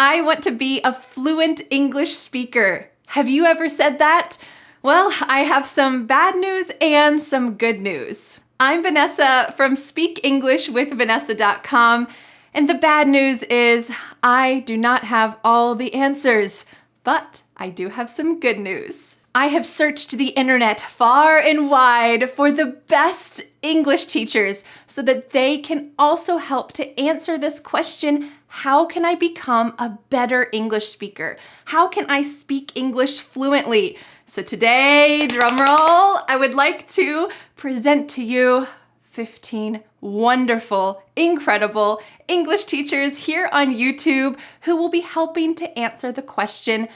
I want to be a fluent English speaker. Have you ever said that? Well, I have some bad news and some good news. I'm Vanessa from speakenglishwithvanessa.com, and the bad news is I do not have all the answers, but I do have some good news. I have searched the internet far and wide for the best English teachers so that they can also help to answer this question: how can I become a better English speaker? How can I speak English fluently? So today, drumroll, I would like to present to you 15 wonderful, incredible English teachers here on YouTube who will be helping to answer the question,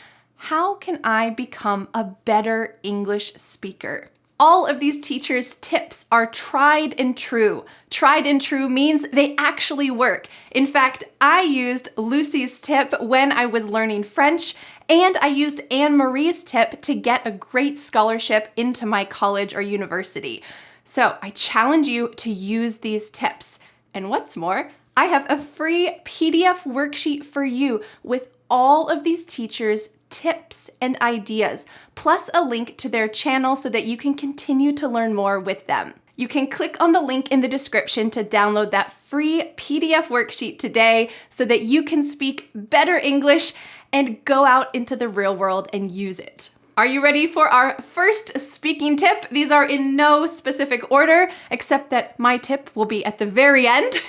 how can I become a better English speaker? All of these teachers' tips are tried and true. Tried and true means they actually work. In fact, I used Lucy's tip when I was learning French, and I used Anne-Marie's tip to get a great scholarship into my college or university. So I challenge you to use these tips. And what's more, I have a free PDF worksheet for you with all of these teachers' tips and ideas, plus a link to their channel so that you can continue to learn more with them. You can click on the link in the description to download that free PDF worksheet today so that you can speak better English and go out into the real world and use it. Are you ready for our first speaking tip? These are in no specific order, except that my tip will be at the very end.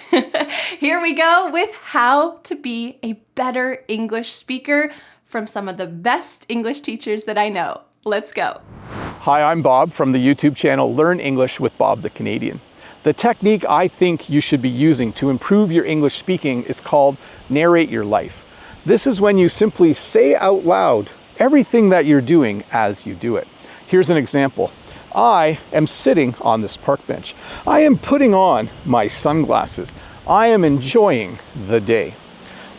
Here we go with how to be a better English speaker from some of the best English teachers that I know. Let's go. Hi, I'm Bob from the YouTube channel Learn English with Bob the Canadian. The technique I think you should be using to improve your English speaking is called Narrate Your Life. This is when you simply say out loud everything that you're doing as you do it. Here's an example. I am sitting on this park bench. I am putting on my sunglasses. I am enjoying the day.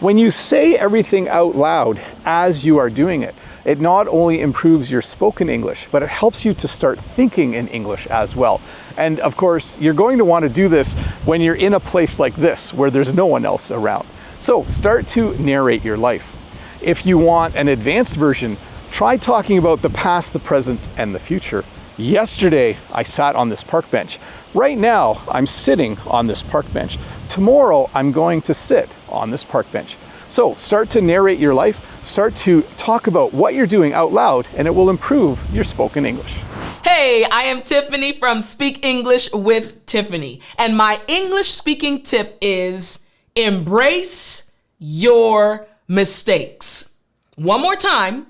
When you say everything out loud as you are doing it, it not only improves your spoken English, but it helps you to start thinking in English as well. And of course, you're going to want to do this when you're in a place like this, where there's no one else around. So start to narrate your life. If you want an advanced version, try talking about the past, the present, and the future. Yesterday, I sat on this park bench. Right now, I'm sitting on this park bench. Tomorrow, I'm going to sit on this park bench. So start to narrate your life, start to talk about what you're doing out loud, and it will improve your spoken English. Hey, I am Tiffany from Speak English with Tiffany, and my English speaking tip is embrace your mistakes. One more time,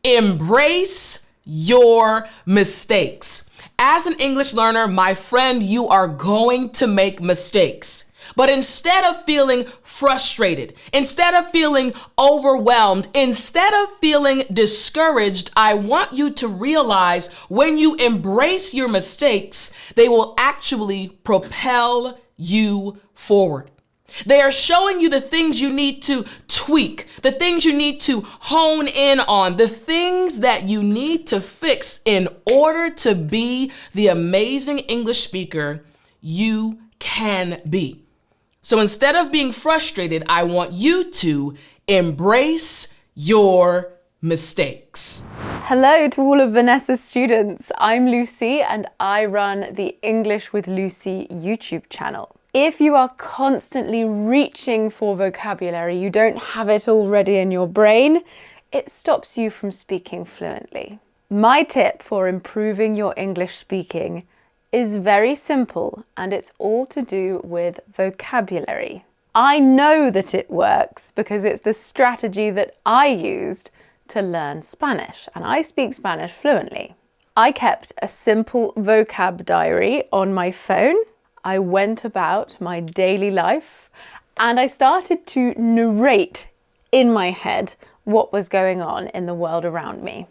embrace your mistakes. As an English learner, my friend, you are going to make mistakes. But instead of feeling frustrated, instead of feeling overwhelmed, instead of feeling discouraged, I want you to realize when you embrace your mistakes, they will actually propel you forward. They are showing you the things you need to tweak, the things you need to hone in on, the things that you need to fix in order to be the amazing English speaker you can be. So instead of being frustrated, I want you to embrace your mistakes. Hello to all of Vanessa's students. I'm Lucy and I run the English with Lucy YouTube channel. If you are constantly reaching for vocabulary, you don't have it already in your brain, it stops you from speaking fluently. My tip for improving your English speaking is very simple, and it's all to do with vocabulary. I know that it works because it's the strategy that I used to learn Spanish, and I speak Spanish fluently. I kept a simple vocab diary on my phone. I went about my daily life and I started to narrate in my head what was going on in the world around me.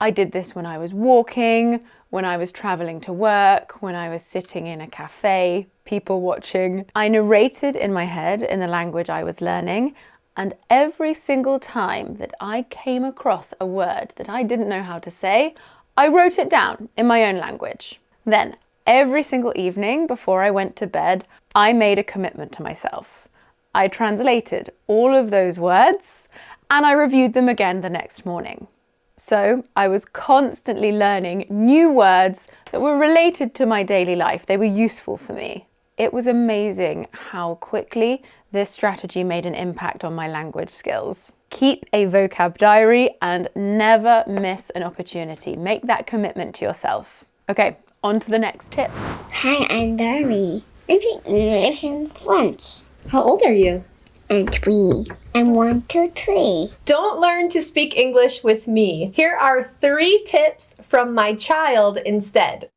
I did this when I was walking, when I was traveling to work, when I was sitting in a cafe, people watching. I narrated in my head in the language I was learning, and every single time that I came across a word that I didn't know how to say, I wrote it down in my own language. Then, every single evening before I went to bed, I made a commitment to myself. I translated all of those words and I reviewed them again the next morning. So I was constantly learning new words that were related to my daily life. They were useful for me. It was amazing how quickly this strategy made an impact on my language skills. Keep a vocab diary and never miss an opportunity. Make that commitment to yourself. Okay, on to the next tip. Hi, I'm Dari. I speak English and French. How old are you? And 3. I'm 1, 2, 3. Don't learn to speak English with me. Here are 3 tips from my child instead.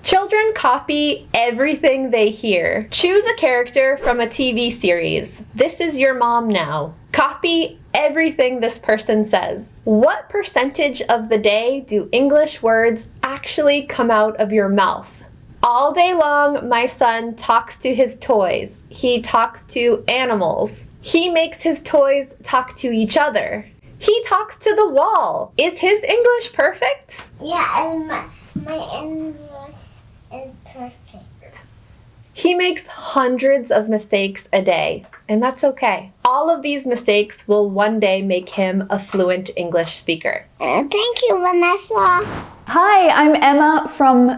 Children copy everything they hear. Choose a character from a TV series. This is your mom now. Copy everything this person says. What percentage of the day do English words actually come out of your mouth? All day long, my son talks to his toys. He talks to animals. He makes his toys talk to each other. He talks to the wall. Is his English perfect? Yeah, and my English is perfect. He makes hundreds of mistakes a day, and that's okay. All of these mistakes will one day make him a fluent English speaker. Thank you, Vanessa. Hi, I'm Emma from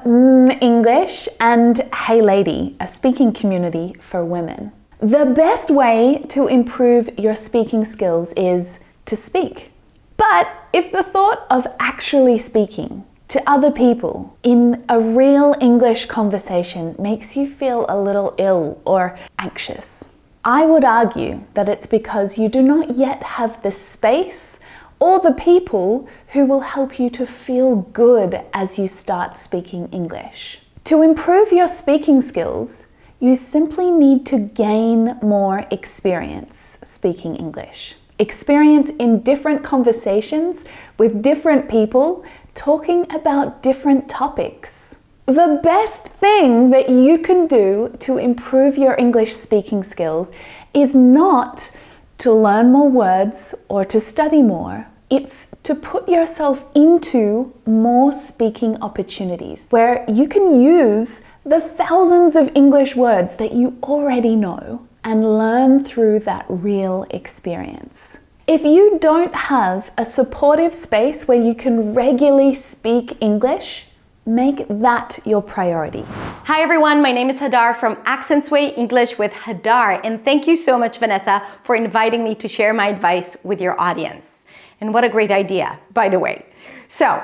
English and Hey Lady, a speaking community for women. The best way to improve your speaking skills is to speak. But if the thought of actually speaking to other people in a real English conversation makes you feel a little ill or anxious, I would argue that it's because you do not yet have the space or the people who will help you to feel good as you start speaking English. To improve your speaking skills, you simply need to gain more experience speaking English. Experience in different conversations with different people talking about different topics. The best thing that you can do to improve your English speaking skills is not to learn more words or to study more. It's to put yourself into more speaking opportunities where you can use the thousands of English words that you already know and learn through that real experience. If you don't have a supportive space where you can regularly speak English, make that your priority. Hi everyone, my name is Hadar from Accents Way English with Hadar, and thank you so much, Vanessa, for inviting me to share my advice with your audience. And what a great idea, by the way. So,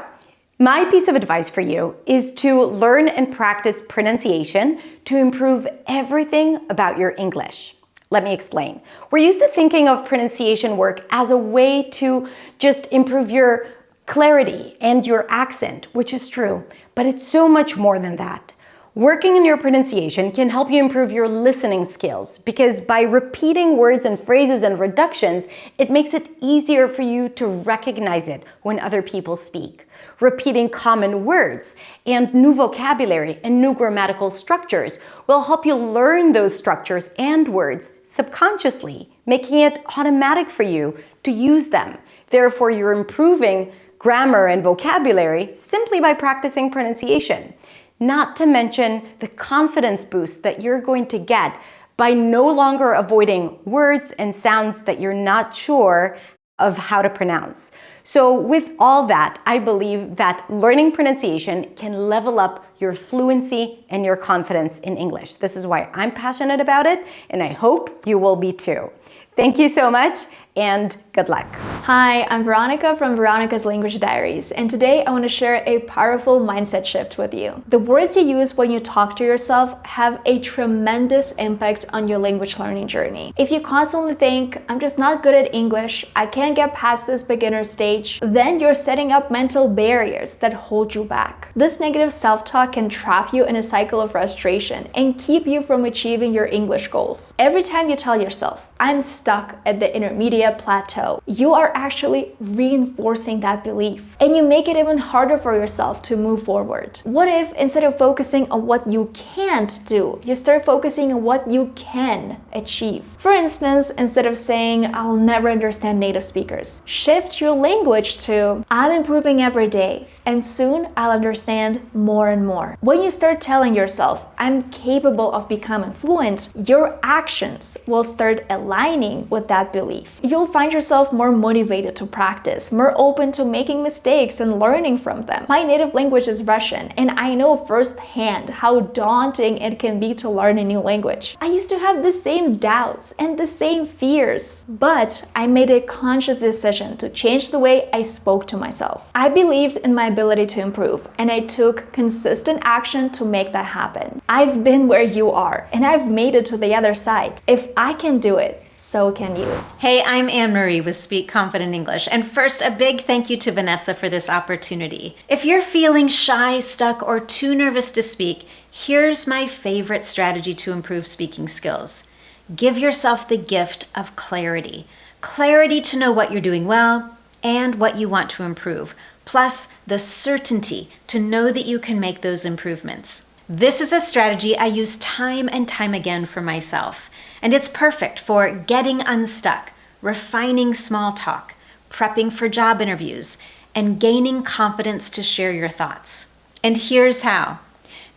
my piece of advice for you is to learn and practice pronunciation to improve everything about your English. Let me explain. We're used to thinking of pronunciation work as a way to just improve your clarity and your accent, which is true, but it's so much more than that. Working on your pronunciation can help you improve your listening skills because by repeating words and phrases and reductions, it makes it easier for you to recognize it when other people speak. Repeating common words and new vocabulary and new grammatical structures will help you learn those structures and words subconsciously, making it automatic for you to use them. Therefore, you're improving grammar and vocabulary simply by practicing pronunciation. Not to mention the confidence boost that you're going to get by no longer avoiding words and sounds that you're not sure of how to pronounce. So with all that, I believe that learning pronunciation can level up your fluency and your confidence in English. This is why I'm passionate about it, and I hope you will be too. Thank you so much, and good luck. Hi, I'm Veronica from Veronica's Language Diaries, and today I want to share a powerful mindset shift with you. The words you use when you talk to yourself have a tremendous impact on your language learning journey. If you constantly think, I'm just not good at English, I can't get past this beginner stage, then you're setting up mental barriers that hold you back. This negative self-talk can trap you in a cycle of frustration and keep you from achieving your English goals. Every time you tell yourself, I'm stuck at the intermediate a plateau. You are actually reinforcing that belief, and you make it even harder for yourself to move forward. What if instead of focusing on what you can't do, you start focusing on what you can achieve? For instance, instead of saying, "I'll never understand native speakers," shift your language to, "I'm improving every day, and soon I'll understand more and more." When you start telling yourself, "I'm capable of becoming fluent," your actions will start aligning with that belief. You'll find yourself more motivated to practice, more open to making mistakes and learning from them. My native language is Russian, and I know firsthand how daunting it can be to learn a new language. I used to have the same doubts and the same fears, but I made a conscious decision to change the way I spoke to myself. I believed in my ability to improve, and I took consistent action to make that happen. I've been where you are, and I've made it to the other side. If I can do it, so can you. Hey, I'm Anne-Marie with Speak Confident English. And first, a big thank you to Vanessa for this opportunity. If you're feeling shy, stuck, or too nervous to speak, here's my favorite strategy to improve speaking skills. Give yourself the gift of clarity. Clarity to know what you're doing well and what you want to improve, plus the certainty to know that you can make those improvements. This is a strategy I use time and time again for myself, and it's perfect for getting unstuck, refining small talk, prepping for job interviews, and gaining confidence to share your thoughts. And here's how.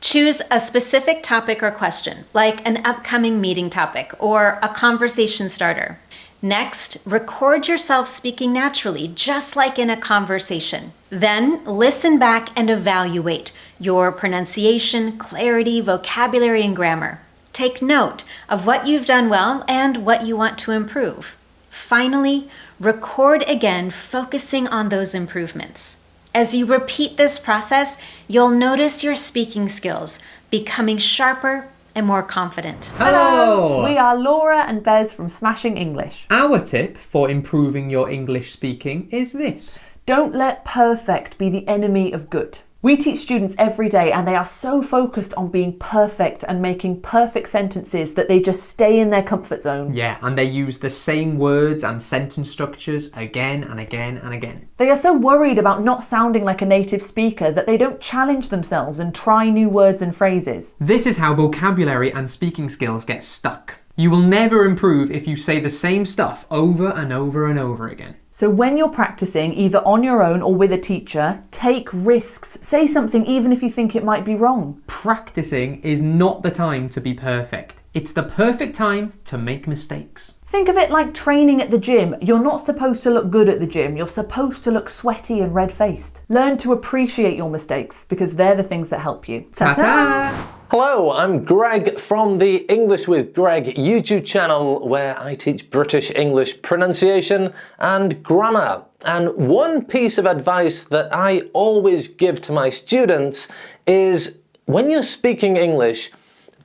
Choose a specific topic or question, like an upcoming meeting topic or a conversation starter. Next, record yourself speaking naturally, just like in a conversation. Then, listen back and evaluate your pronunciation, clarity, vocabulary, and grammar. Take note of what you've done well and what you want to improve. Finally, record again, focusing on those improvements. As you repeat this process, you'll notice your speaking skills becoming sharper and more confident. Hello! We are Laura and Bez from Smashing English. Our tip for improving your English speaking is this. Don't let perfect be the enemy of good. We teach students every day and they are so focused on being perfect and making perfect sentences that they just stay in their comfort zone. Yeah, and they use the same words and sentence structures again and again and again. They are so worried about not sounding like a native speaker that they don't challenge themselves and try new words and phrases. This is how vocabulary and speaking skills get stuck. You will never improve if you say the same stuff over and over and over again. So when you're practicing, either on your own or with a teacher, take risks. Say something even if you think it might be wrong. Practicing is not the time to be perfect. It's the perfect time to make mistakes. Think of it like training at the gym. You're not supposed to look good at the gym. You're supposed to look sweaty and red-faced. Learn to appreciate your mistakes because they're the things that help you. Ta-ta! Hello, I'm Greg from the English with Greg YouTube channel where I teach British English pronunciation and grammar. And one piece of advice that I always give to my students is when you're speaking English,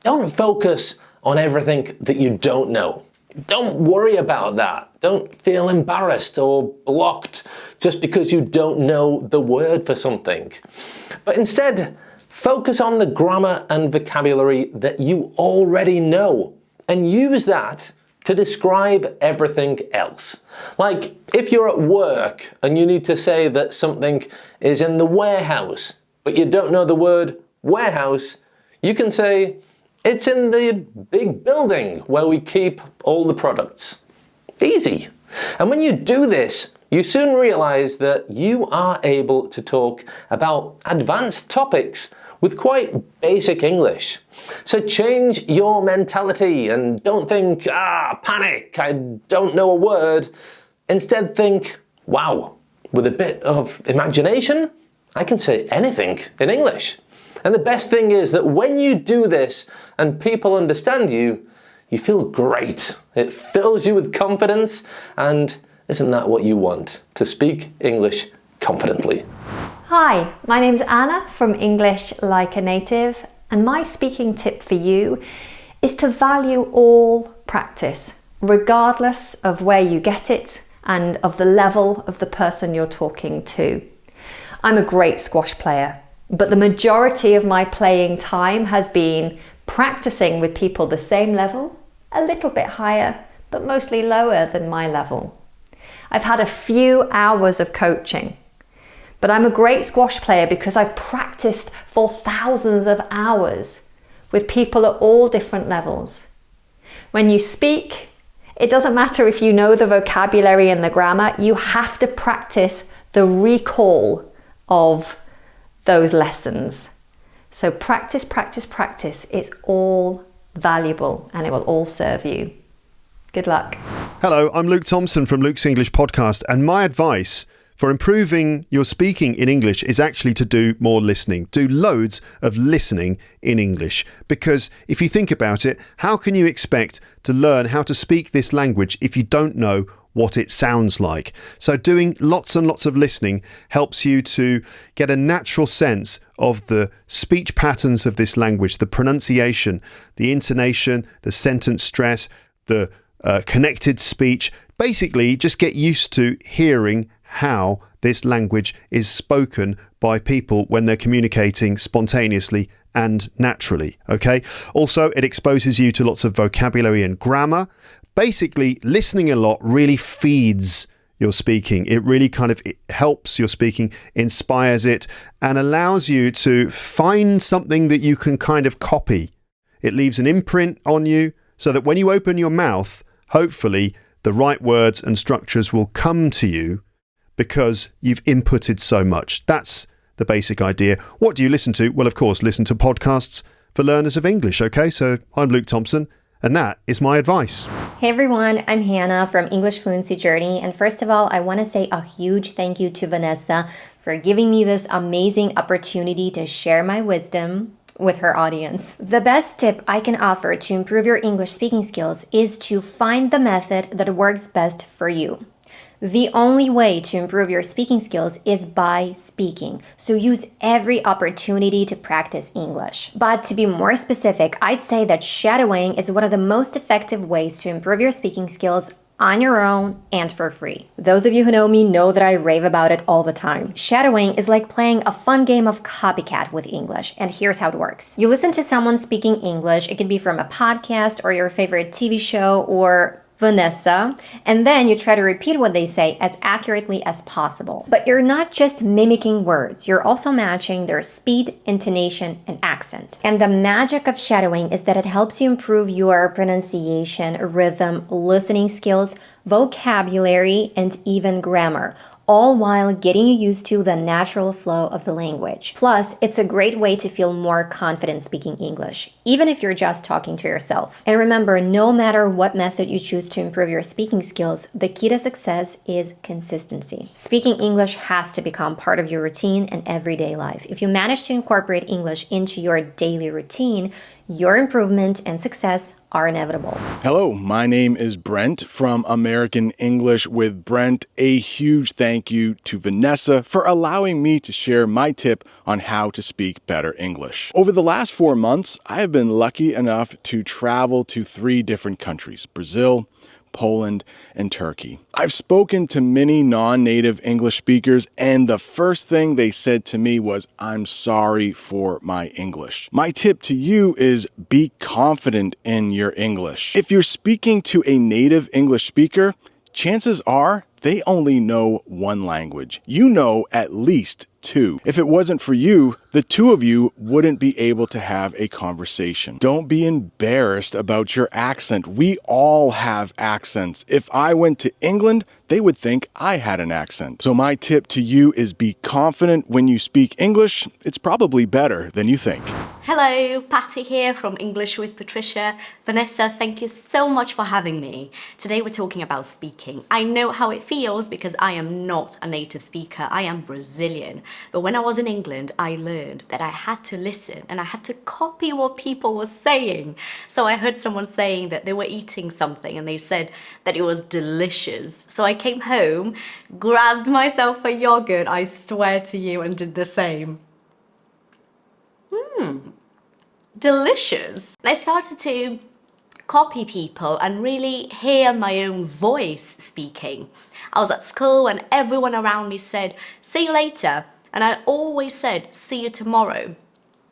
don't focus on everything that you don't know. Don't worry about that. Don't feel embarrassed or blocked just because you don't know the word for something. But instead, focus on the grammar and vocabulary that you already know and use that to describe everything else. Like if you're at work and you need to say that something is in the warehouse, but you don't know the word warehouse, you can say, it's in the big building where we keep all the products. Easy. And when you do this, you soon realize that you are able to talk about advanced topics with quite basic English. So change your mentality and don't think, panic, I don't know a word. Instead think, wow, with a bit of imagination, I can say anything in English. And the best thing is that when you do this and people understand you, you feel great. It fills you with confidence, and isn't that what you want? To speak English confidently. Hi, my name's Anna from English Like a Native, and my speaking tip for you is to value all practice, regardless of where you get it and of the level of the person you're talking to. I'm a great squash player, but the majority of my playing time has been practicing with people the same level, a little bit higher, but mostly lower than my level. I've had a few hours of coaching. But I'm a great squash player because I've practiced for thousands of hours with people at all different levels. When you speak, it doesn't matter if you know the vocabulary and the grammar, you have to practice the recall of those lessons. So practice, practice, practice. It's all valuable and it will all serve you. Good luck. Hello, I'm Luke Thompson from Luke's English Podcast, and my advice for improving your speaking in English is actually to do more listening. Do loads of listening in English. Because if you think about it, how can you expect to learn how to speak this language if you don't know what it sounds like? So doing lots and lots of listening helps you to get a natural sense of the speech patterns of this language, the pronunciation, the intonation, the sentence stress, the connected speech. Basically, just get used to hearing how this language is spoken by people when they're communicating spontaneously and naturally, okay? Also, it exposes you to lots of vocabulary and grammar. Basically, listening a lot really feeds your speaking. It really it helps your speaking, inspires it, and allows you to find something that you can kind of copy. It leaves an imprint on you so that when you open your mouth, hopefully the right words and structures will come to you because you've inputted so much. That's the basic idea. What do you listen to? Well, of course, listen to podcasts for learners of English, okay? So I'm Luke Thompson, and that is my advice. Hey everyone, I'm Hannah from English Fluency Journey, and first of all, I want to say a huge thank you to Vanessa for giving me this amazing opportunity to share my wisdom with her audience. The best tip I can offer to improve your English speaking skills is to find the method that works best for you. The only way to improve your speaking skills is by speaking, so use every opportunity to practice English. But to be more specific, I'd say that shadowing is one of the most effective ways to improve your speaking skills on your own and for free. Those of you who know me know that I rave about it all the time. Shadowing is like playing a fun game of copycat with English, and here's how it works. You listen to someone speaking English, it can be from a podcast or your favorite TV show or Vanessa, and then you try to repeat what they say as accurately as possible. But you're not just mimicking words, you're also matching their speed, intonation, and accent. And the magic of shadowing is that it helps you improve your pronunciation, rhythm, listening skills, vocabulary, and even grammar, all while getting you used to the natural flow of the language. Plus, it's a great way to feel more confident speaking English, even if you're just talking to yourself. And remember, no matter what method you choose to improve your speaking skills, the key to success is consistency. Speaking English has to become part of your routine and everyday life. If you manage to incorporate English into your daily routine, your improvement and success are inevitable. Hello, my name is Brent from American English with Brent. A huge thank you to Vanessa for allowing me to share my tip on how to speak better English. Over the last 4 months, I have been lucky enough to travel to 3 different countries: Brazil, Poland, and Turkey. I've spoken to many non-native English speakers, and the first thing they said to me was, "I'm sorry for my English." My tip to you is be confident in your English. If you're speaking to a native English speaker, chances are they only know one language. You know at least 2. If it wasn't for you, the 2 of you wouldn't be able to have a conversation. Don't be embarrassed about your accent. We all have accents. If I went to England, they would think I had an accent. So my tip to you is be confident when you speak English. It's probably better than you think. Hello, Patty here from English with Patricia. Vanessa, thank you so much for having me. Today we're talking about speaking. I know how it feels because I am not a native speaker. I am Brazilian. But when I was in England, I learned that I had to listen and I had to copy what people were saying. So I heard someone saying that they were eating something and they said that it was delicious. So I came home, grabbed myself a yogurt, I swear to you, and did the same. Delicious. I started to copy people and really hear my own voice speaking. I was at school and everyone around me said, "See you later." And I always said, "See you tomorrow."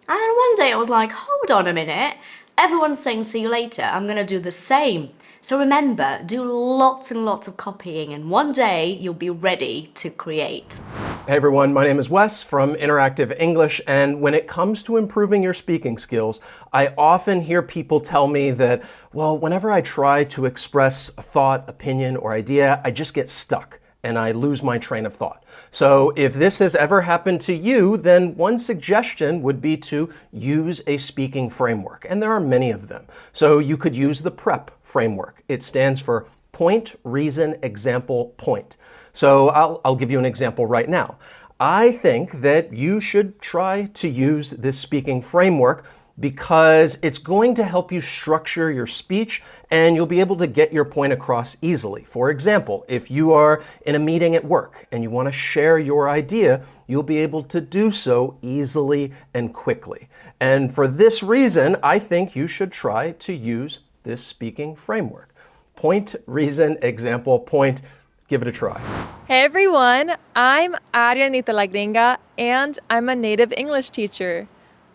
And one day I was like, hold on a minute, everyone's saying see you later, I'm going to do the same. So remember, do lots and lots of copying, and one day you'll be ready to create. Hey everyone, my name is Wes from Interactive English, and when it comes to improving your speaking skills, I often hear people tell me that, well, whenever I try to express a thought, opinion, or idea, I just get stuck and I lose my train of thought. So if this has ever happened to you, then one suggestion would be to use a speaking framework, and there are many of them. So you could use the PREP framework. It stands for Point, Reason, Example, Point. So I'll give you an example right now. I think that you should try to use this speaking framework because it's going to help you structure your speech and you'll be able to get your point across easily. For example, if you are in a meeting at work and you want to share your idea, you'll be able to do so easily and quickly. And for this reason, I think you should try to use this speaking framework. Point, reason, example, point. Give it a try. Hey everyone, I'm Arianita La Gringa and I'm a native English teacher.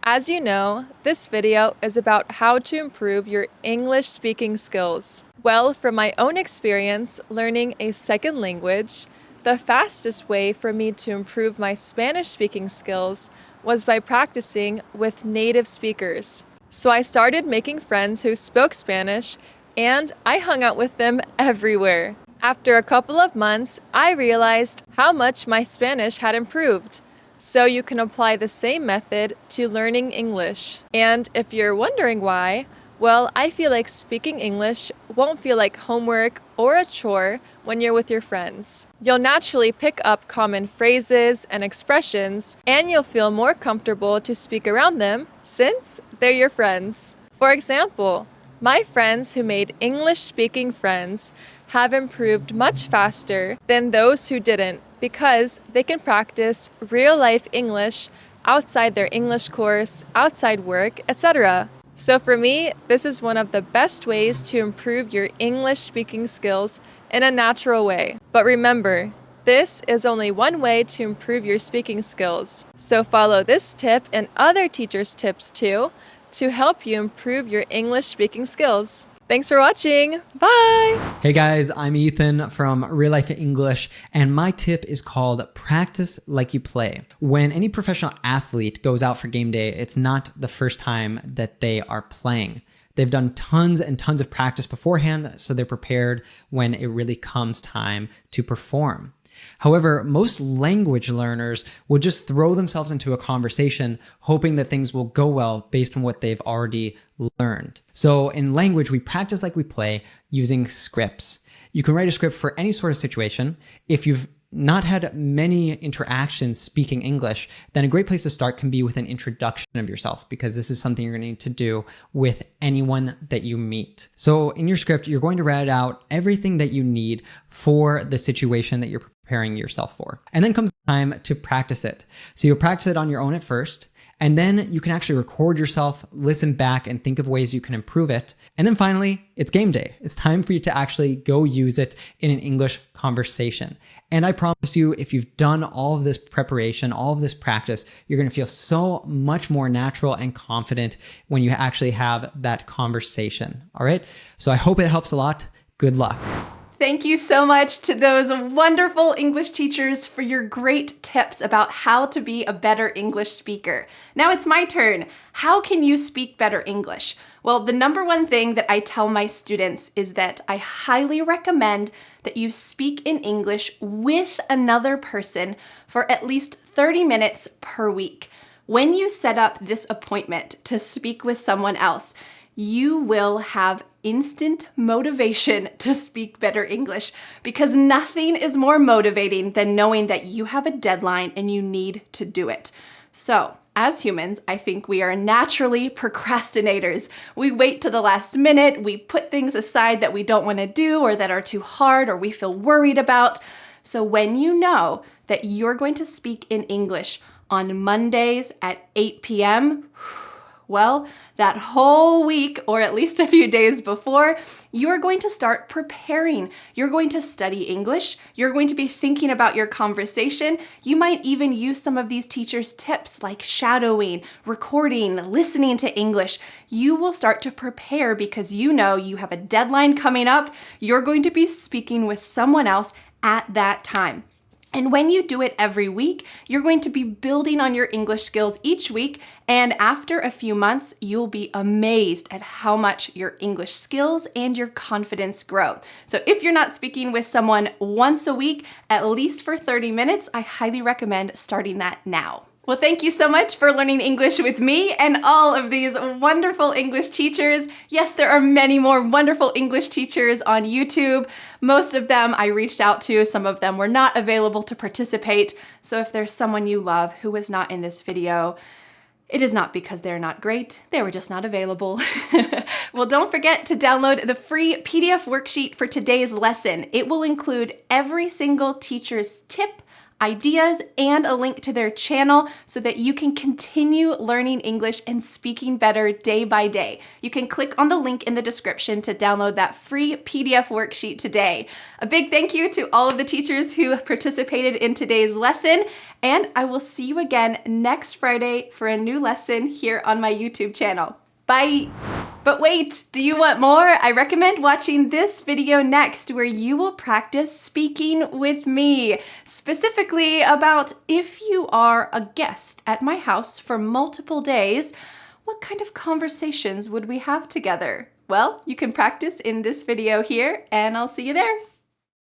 As you know, this video is about how to improve your English speaking skills. Well, from my own experience learning a second language, the fastest way for me to improve my Spanish speaking skills was by practicing with native speakers. So I started making friends who spoke Spanish and I hung out with them everywhere. After a couple of months, I realized how much my Spanish had improved. So you can apply the same method to learning English. And if you're wondering why, well, I feel like speaking English won't feel like homework or a chore when you're with your friends. You'll naturally pick up common phrases and expressions, and you'll feel more comfortable to speak around them since they're your friends. For example, my friends who made English-speaking friends have improved much faster than those who didn't because they can practice real-life English outside their English course, outside work, etc. So for me, this is one of the best ways to improve your English speaking skills in a natural way. But remember, this is only one way to improve your speaking skills. So follow this tip and other teachers' tips too to help you improve your English speaking skills. Thanks for watching. Bye. Hey guys, I'm Ethan from Real Life English, and my tip is called practice like you play. When any professional athlete goes out for game day, it's not the first time that they are playing. They've done tons and tons of practice beforehand, so they're prepared when it really comes time to perform. However, most language learners will just throw themselves into a conversation hoping that things will go well based on what they've already learned. So in language, we practice like we play using scripts. You can write a script for any sort of situation. If you've not had many interactions speaking English, then a great place to start can be with an introduction of yourself, because this is something you're going to need to do with anyone that you meet. So in your script, you're going to write out everything that you need for the situation that you're preparing yourself for. And then comes the time to practice it. So you'll practice it on your own at first, and then you can actually record yourself, listen back, and think of ways you can improve it. And then finally, it's game day. It's time for you to actually go use it in an English conversation. And I promise you, if you've done all of this preparation, all of this practice, you're going to feel so much more natural and confident when you actually have that conversation. All right? So I hope it helps a lot. Good luck. Thank you so much to those wonderful English teachers for your great tips about how to be a better English speaker. Now it's my turn. How can you speak better English? Well, the number one thing that I tell my students is that I highly recommend that you speak in English with another person for at least 30 minutes per week. When you set up this appointment to speak with someone else, you will have instant motivation to speak better English, because nothing is more motivating than knowing that you have a deadline and you need to do it. So, as humans, I think we are naturally procrastinators. We wait to the last minute, we put things aside that we don't want to do or that are too hard or we feel worried about. So when you know that you're going to speak in English on Mondays at 8 p.m., Well, that whole week, or at least a few days before, you are going to start preparing. You're going to study English. You're going to be thinking about your conversation. You might even use some of these teachers' tips like shadowing, recording, listening to English. You will start to prepare because you know you have a deadline coming up. You're going to be speaking with someone else at that time. And when you do it every week, you're going to be building on your English skills each week, and after a few months, you'll be amazed at how much your English skills and your confidence grow. So if you're not speaking with someone once a week, at least for 30 minutes, I highly recommend starting that now. Well, thank you so much for learning English with me and all of these wonderful English teachers. Yes, there are many more wonderful English teachers on YouTube. Most of them I reached out to. Some of them were not available to participate. So if there's someone you love who was not in this video, it is not because they're not great, they were just not available. Well, don't forget to download the free PDF worksheet for today's lesson. It will include every single teacher's tip, ideas, and a link to their channel so that you can continue learning English and speaking better day by day. You can click on the link in the description to download that free PDF worksheet today. A big thank you to all of the teachers who participated in today's lesson, and I will see you again next Friday for a new lesson here on my YouTube channel. Bye! But wait, do you want more? I recommend watching this video next where you will practice speaking with me, specifically about if you are a guest at my house for multiple days, what kind of conversations would we have together? Well, you can practice in this video here, and I'll see you there.